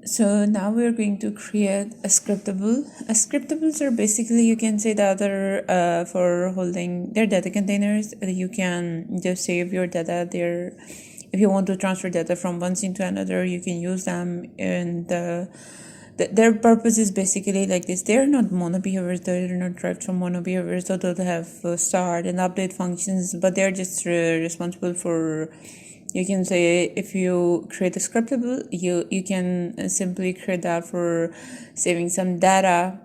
So now we're going to create a scriptable. Scriptables are basically, you can say, the other for holding their data containers. You can just save your data there. If you want to transfer data from one scene to another, you can use them. And their purpose is basically like this. They're not mono behaviors. They're not derived from mono behaviors. Although they have start and update functions, but they're just responsible for, you can say, if you create a scriptable, you can simply create that for saving some data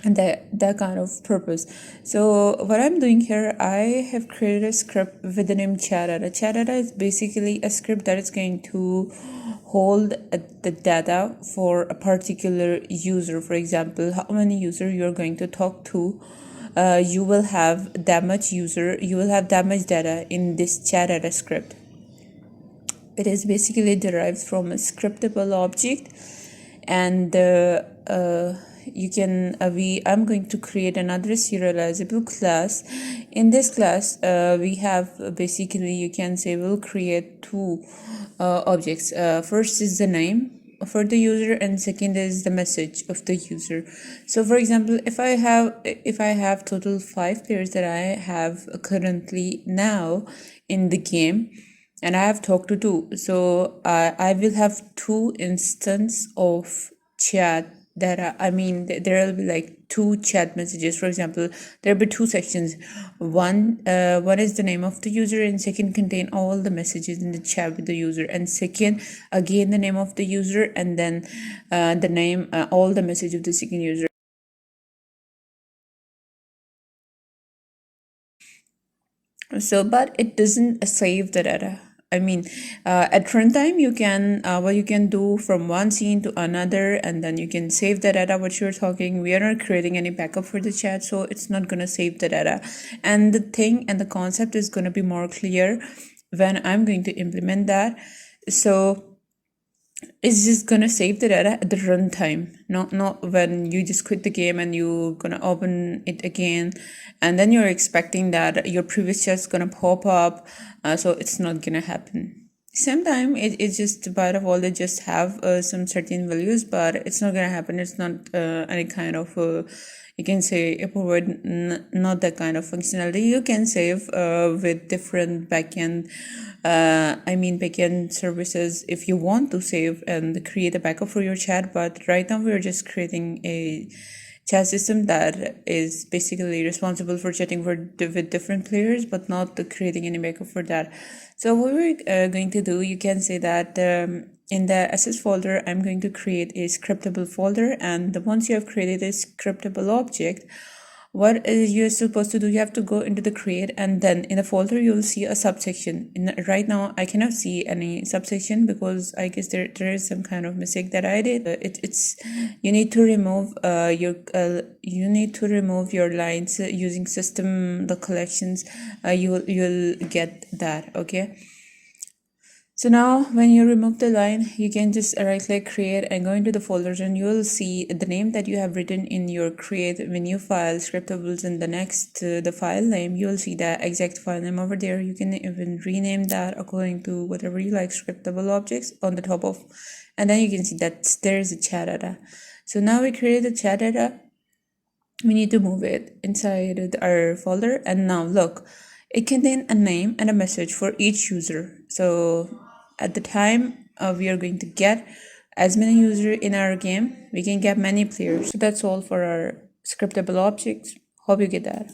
and that kind of purpose. So what I'm doing here, I have created a script with the name chat data. Chat data is basically a script that is going to hold the data for a particular user. For example, how many user you're going to talk to, you will have that much data in this chat data script. It is basically derived from a scriptable object, and I'm going to create another serializable class. In this class, we have basically, you can say, we'll create two objects. First is the name for the user, and second is the message of the user. So for example, if I have total 5 players that I have currently now in the game, and I have talked to 2, so I will have 2 instances of chat data. I mean, there will be like 2 chat messages. For example, there will be 2 sections. One is the name of the user, and second contain all the messages in the chat with the user, and second again the name of the user, and then the name, all the message of the second user. So, but it doesn't save the data. I mean, at runtime, you can what you can do from one scene to another, and then you can save the data what you're talking. We are not creating any backup for the chat, so it's not gonna save the data. And the thing and the concept is gonna be more clear when I'm going to implement that. So it's just gonna save the data at the runtime, not when you just quit the game and you're gonna open it again, and then you're expecting that your previous chat's gonna pop up. So it's not gonna happen. Sometimes it's just by default they just have some certain values, but it's not gonna happen. It's not any kind of you can say provide not that kind of functionality. You can save with different backend backend services if you want to save and create a backup for your chat. But right now we're just creating a chat system that is basically responsible for chatting with different players, but not creating any backup for that. So what we're going to do, you can say that in the assets folder, I'm going to create a scriptable folder, and once you have created a scriptable object, what you're supposed to do, you have to go into the create, and then in the folder you'll see a subsection. Right now I cannot see any subsection because I guess there is some kind of mistake that I did. It's you need to remove your lines using system the collections. You'll get that. Okay. So now when you remove the line, you can just right click create and go into the folders, and you will see the name that you have written in your create menu file, Scriptables, and the next the file name, you will see the exact file name over there. You can even rename that according to whatever you like, scriptable objects on the top of, and then you can see that there is a chat data. So now we created the chat data. We need to move it inside our folder, and now look, it contains a name and a message for each user. So at the time we are going to get as many users in our game, we can get many players. So that's all for our scriptable objects. Hope you get that.